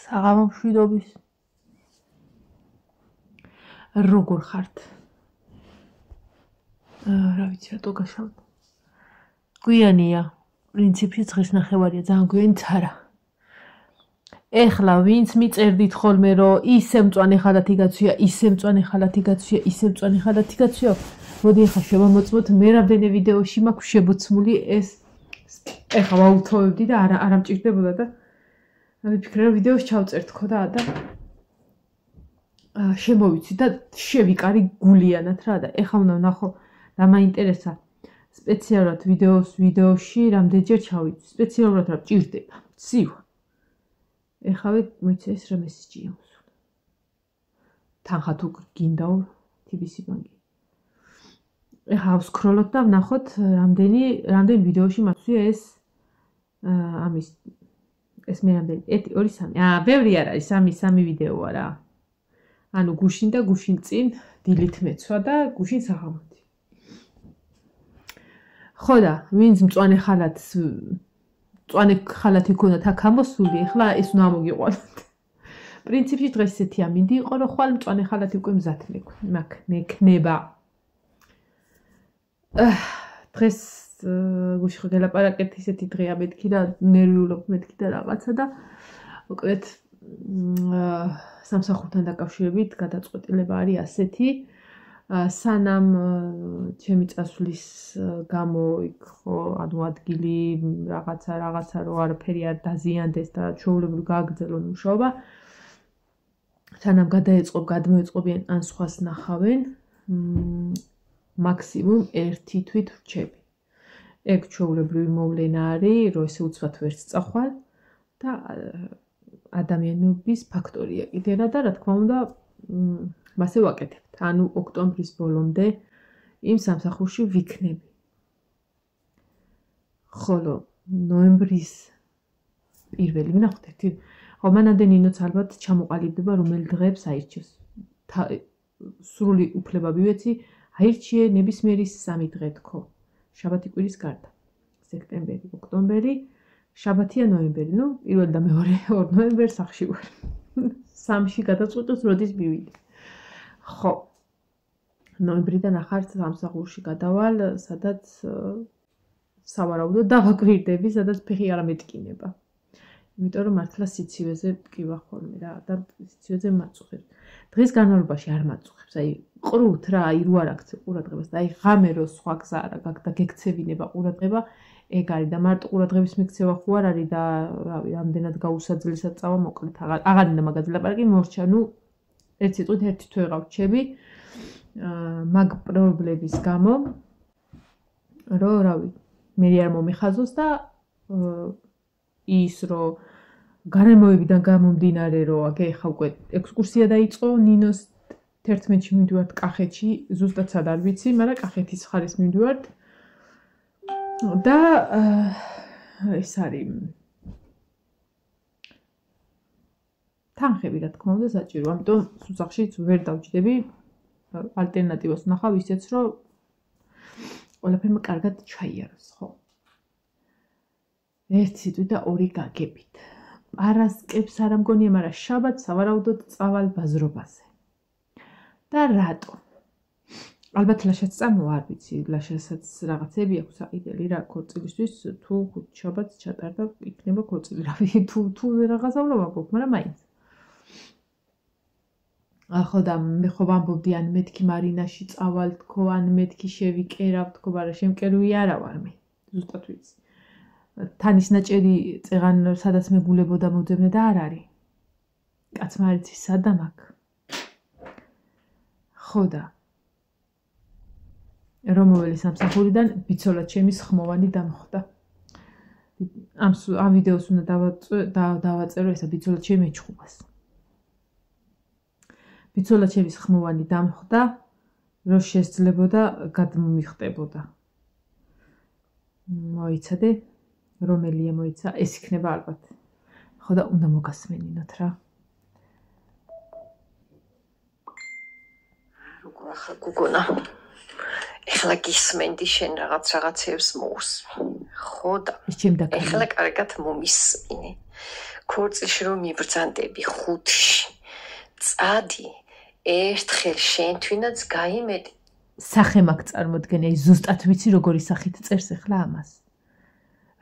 საღამო მშვიდობის. როგორ ხართ? რა ვიცი, რატო გაშავთ? გვიანია, პრინციპში დღეს ნახევარია, ძალიან გვიანი ცარა. ეხლა ვინც მიწერდით ხოლმე, რომ ისე მწვანე ხალათი გაცვია, ისე მწვანე ხალათი გაცვია, ისე მწვანე ხალათი გაცვია, მოდი ახლა შევამოწმოთ, მე რამდენი ვიდეოში მაქვს შებოცმული ეს. ეხლა ვაუთოვებდი და არა მჭირდებოდა და ვიფიქრე, რომ ვიდეოს ჩავწერთქო და შემოვიცი და შევიკარი გულიანად რა და ეხლა უნდა ვნახო რა მაინტერესა სპეციალურად ვიდეოში რამდენჯერ ჩავიცი, სპეციალურად რა მჭირდება. ცივა. ეხავე მოიცა ეს რა მესიჯია უსულ. თანხა თუ გინდაო TBC ბანკი. ეხლა ვსკროლოთ და ვნახოთ რამდენი ვიდეოში მაცვია ეს ამის ეს მე რამდენი 1 2 3 ბევრი არ არის 3 ვიდეოა რა. ანუ გუშინ და გუშინ წინ დილით მეცვა და გუშინ საღამოთი. ხო და ვინც მწვანე ხალათი ქონდათ აქ ამოსული, ეხლა ეს უნდა მოგიყვანოთ. პრინციპში დღეს ესეთი ამინდი იყო, რომ ხვალ მწვანე ხალათი უკვე მზად მექნება. დღეს გუშინ ხო გელაპარაკეთ ისეთი დღეა მეთქი და ნერვიულობ მეთქი და რაღაცა და უკეთ სამსახურთან დაკავშირებით გადაწყვეტილება არის ასეთი. სანამ ჩემი წასვლის გამო იქ ხო ანუ ადგილი რაღაცა რო არაფერი არ დაზიანდეს და ჩვეულებრივ გააგრძელონ მუშაობა. სანამ გადმოეწყობიან ან სხვას ნახავენ, მაქსიმუმ 1 თვით ვრჩები. ეგ ჩვეულებრივი მოვლენა არის, რომ ესე უცბად ვერც წახვალ და ადამიანობის ფაქტორია კიდენა და რა თქმა უნდა მასე ვაკეთებთ. ანუ ოქტომბრის ბოლომდე იმ სამსახურში ვიქნები. ხოლო ნოემბრის პირველი ვნახოთ ერთი მანამდე ნინოც ალბათ ჩამოყალიბდება რომელი დღეებს აირჩევს. სრული უფლება მივეცი, აირჩიე ნებისმიერი 3 დღე თქო. შაბათი კვირის გარდა. სექტემბერი, ოქტომბერი, შაბათია ნოემბერი. ნუ პირველ და მეორე 2 ნოემბერს სახში ვარ. 3-ში გადაწყვეტოს როდის მივიდე. ხო. ნოემბრიდან ახარ სამსახურში გადავალ, სადაც სავარაუდოდ დავაკვირდები, სადაც ფეხი არ ამეტკინება. იმიტომ რომ მართლა სიცივეზე მტკივა ხოლმე რა და სიცივეზე მაწუხებს. დღის განმავლობაში არ მაწუხებს. აი ყრუთ რა, აი რო არ აქცევ ყურადღებას და აი ღამე რო სხვა გზა არა გაქვს და გექცევინება ყურადღება, ეგ არის და მარტო ყურადღების მიქცევა ხო არ არის და რავი, რამდენად გაუსაძლისად წავა მოკლედ. აღარ მინდა მაგაზე ლაპარაკი, მორჩა, ნუ ერთ სიტყვით ერთი თვე გავრჩები. მაგ პრობლემის გამო რომ რავი, მე არ მომეხაზოს და ის რომ გარემოებიდან გამომდინარე რომ აგე ხა უკვე ექსკურსია დაიწყო ნინოს 11-ში მივდივართ კახეთში, ზუსტად სად არ ვიცი, მაგრამ კახეთის ხარის მივდივართ და ეს არის თანხები რა თქმა უნდა საჭირო, ამიტომ სუსახშიც ვერ დავჭდები. ალტერნატივას ვნახავ ისეც რომ ყველაფერმა კარგად ჩაიაროს, ხო? 1 სიტყვით და 2 გაგებით. პარასკევს არ ამგონია, მაგრამ შაბათს სავარაუდოდ წავალ ბაზრობაზე. და რატო? ალბათ ლაშაც წამოვა, არ ვიცი, ლაშასაც რაღაცები აქვს საყიდელი რა ქორწილისთვის, თუ შაბათს ჩატარდა იქნება ქორწილი, რავი, თუ რაღაცა უნდა ვამბობ, მაგრამ მაინც. ხო და მე ხო ვამბობდი ან მეთქი მარინაში წავალ თქო, ან მეთქი შევიკერავ თქო, მაგრამ შემკერვი არა ვარ მე, ზუსტად ვიცი. თანის ნაჭერი წეღან სადაც მეგულებოდა მოძებნე და არ არის. კაცმა არ იცის სად და მაგ. ხო და რომოველი სამსახურიდან ბიცოლა ჩემი ხმოვანი დამხვდა. ამ ვიდეოს უნდა დავაწერო ესა ბიცოლა ჩემი ეჩხუბას. ბიცოლა ჩემი ხმოვანი დამხვდა, რომ შესძლებოდა გადმომიხტებოდა. მოიცადე, რომელია მოიცა, ეს იქნება ალბათ. ხო და უნდა მოგასმენინოთ რა. როგორ ახლა გოგონა ეხლა გისმენდი შენ რაღაცებს მოუსმენ. ხო და ეხლა კარგად მომისმინე. ქორწილში რომ მიბრძანდები 5-ში. წადი ერთხელ შენთვინაც გაიმეტი. სახე მაქვს წარმოდგენი, აი ზუსტად ვიცი როგორი სახით წერს ახლა ამას.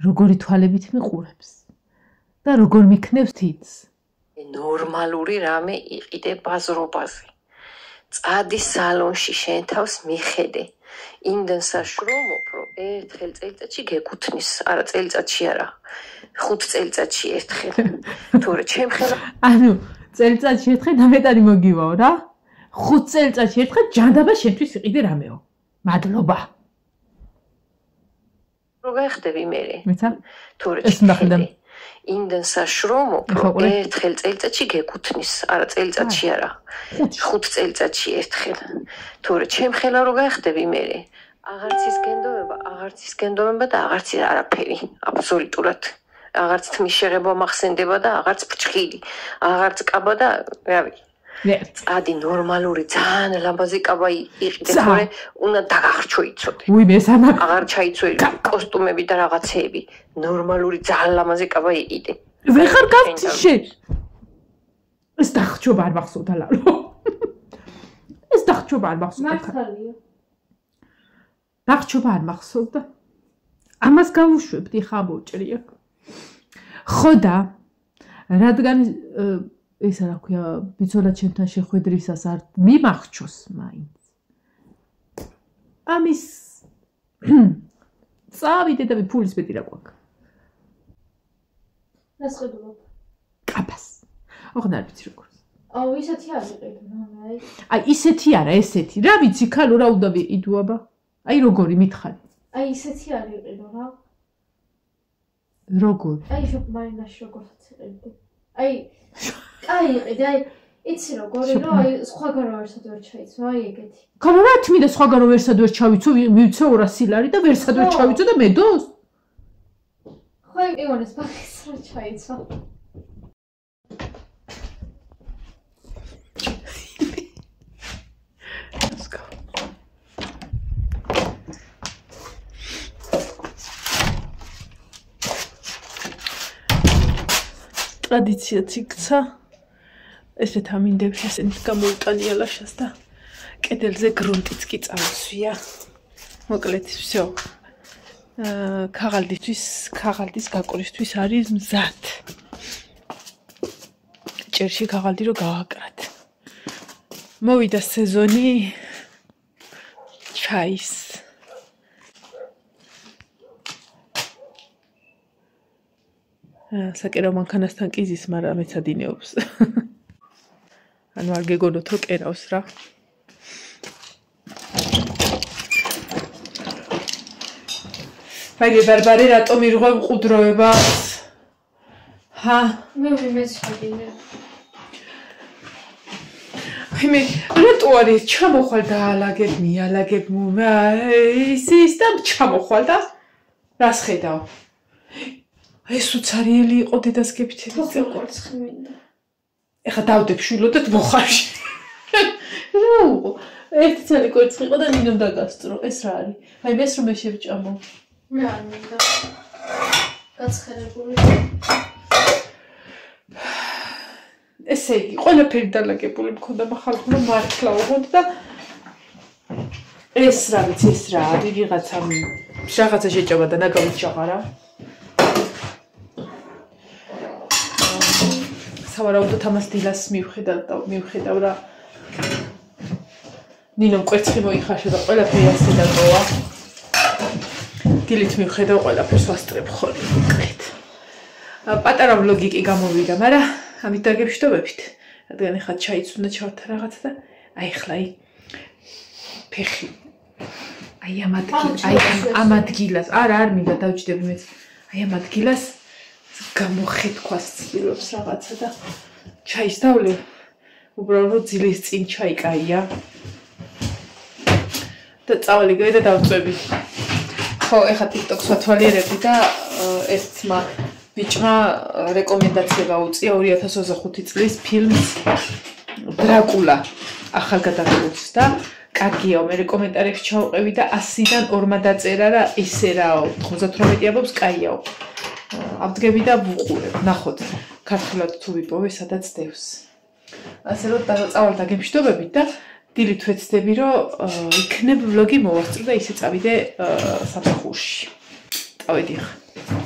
როგორი თვალებით მიყურებს და როგორ მიქნევს თითს. ნორმალური რამე იყიდე ბაზრობაზე. წადი სალონში შენ თავს მიხედე. იმდენ საშრომობ, რომ ერთხელ წელიწადში გეკუთვნის, არა წელიწადში არა. 5 წელიწადში ერთხელ. თორე ჩემ ხელა ანუ წელიწადში ერთხელ დამეტარი მოგივაო რა. 5 წელიწადში ერთხელ ჯანდაბა შენთვის იყიდე რამეო. მადლობა. რო გაიხდები მე. მეცა? თორე ეს ნახე. იმდენ საშრომობ, რომ ერთხელ წელიწადში გეკუთვნის, არა წელიწადში არა. 5 წელიწადში ერთხელ. თორე ჩემ ხელა რო გაიხდები მე. აღარც ის გენდოვება და აღარც არაფერი, აბსოლუტურად. აღარც თმის შეღება მახსენდება და აღარც ფრჩხილი, აღარც კაბა და რავი. წადი ნორმალური ძალიან ლამაზი კაბა იყიდე, თორე უნდა დაგახრჩო იცოდე. უი მესამა აღარ ჩაიცველი კოსტუმები და რაღაცეები. ნორმალური ძალიან ლამაზი კაბა იყიდე. ვეღარ გავწიშე. ეს დახჭობა არ მახსოვდა ლალო. ეს დახჭობა არ მახსოვდა. მართალია. დახჭობა არ მახსოვდა. ამას გავუშვებდი ხა მოჭრია. ხო და რადგან ისა რა ქვია ბიძოლა ჩემთან შეხვედრისას არ მიმახჩოს მაინც. ამის წავიდე და ფულის მეტი რა გვაქვს. რას ხედავ? კაბას. ოღონდ არ ვიცი როგორ. აუ ისეთი არ იყიდო რა, აი ისეთი არა, ესეთი. რა ვიცი ქალო რა უნდა ვიყიდო აბა? აი როგორი მითხარი. აი ისეთი არ იყიდო რა. როგორ? აი შოკმარინაში როგორაც იყიდი. აი იყიდი, აი იცი როგორი რომ აი სხვაგან ვერსად ვერ ჩაიცვა, აი ეგეთი. ქალო რა თმიდა სხვაგან ვერსად ვერ ჩავიცო, მივიცე 200 ლარი და ვერსად ვერ ჩავიცო და მედოს? ხო ივანეს ბახის რა ჩაიცვა. ტრადიციაც იქცა. ესეთ ამინდებს ესენით გამოუტანია ლაშას და კედელზე გრუნტიც კი წავსვია. მოკლედ всё. ქაღალდის გაყრისთვის არის მზად. ჭერში ქაღალდი რო გავაკრათ. მოვიდა სეზონი ჩაის. საკერავ მანქანასთან კიზის, მაგრამ მეცადინეობს. ანუ არ გეგონოთ რომ კერავს რა. მაგი ბარბარე რატომ ირღვა მყუდროებას? ჰა? მე მეცადინე. მე რატო არის ჩამოხვალ და ალაგებ მიალაგებ ის და ჩამოხვალ და რას ხედავ? ეს უცარიელი იყო დედას გეფთები. თოხი ყოფცხი მინდა. ეხა დავდებ შვილოდეთ მოხარში. რა უყო? ერთი ცალი კვერცხი იყო და ნინომ დაგასწრო. ეს რა არის? აი მეს რომ მე შევჭამო. მე არ მინდა. გაცხერებული. ესე იგი, ყველაფერი დალაგებული მქონდა, მახალხო მართლა უღოთ და ეს რა ვიცი, ეს რა არის რაღაცა შეჭამა და ნაგავით ჩაღარა. სავარაუდოდ ამას დილას მივხედავ რა. ნინომ კვერცხი მოიხაშა და ყველაფერი ასე დატოვა. დილით მივხედავ ყველაფერს ვასწრებ ხოლმე მოკლედ. პატარა ვლოგი კი გამოვიდა, მაგრამ ამით დაგებშტობებით. რადგან ეხლა ჩაიც უნდა ჩავთა რაღაცა და აი ხლა ფეხი. აი ამ ადგილას, არა არ მინდა დავჭდები მეც. აი ამ ადგილას გამოხეთქვას ცდილობს რაღაცა და ჩაის დავლევ. უბრალოდ ძილის წინ ჩაიკაია. და წავალიგე და დავწვევი. ხო, ეხლა TikTok-ს ვათვალიერებდი და ეს ძმა ბიჭმა რეკომენდაცია გაუწია 2025 წლის ფილმს დრაკულა ახალგაზრდულს და კარგია, მე კომენტარებში ჩავყევი და 100-დან 2 დაწერა რა ესე რაო 98 აბობს კაიაო. ავდგები და ვუყურებ. ნახოთ, ქართულად თუ ვიპოვე, სადაც დევს. ასე რომ წავალ დაგემშვიდობებით და დილით ვეცდები, რომ იქნებ ვლოგი მოვასწრო და ისე წავიდე სამსახურში. წავედი ხა.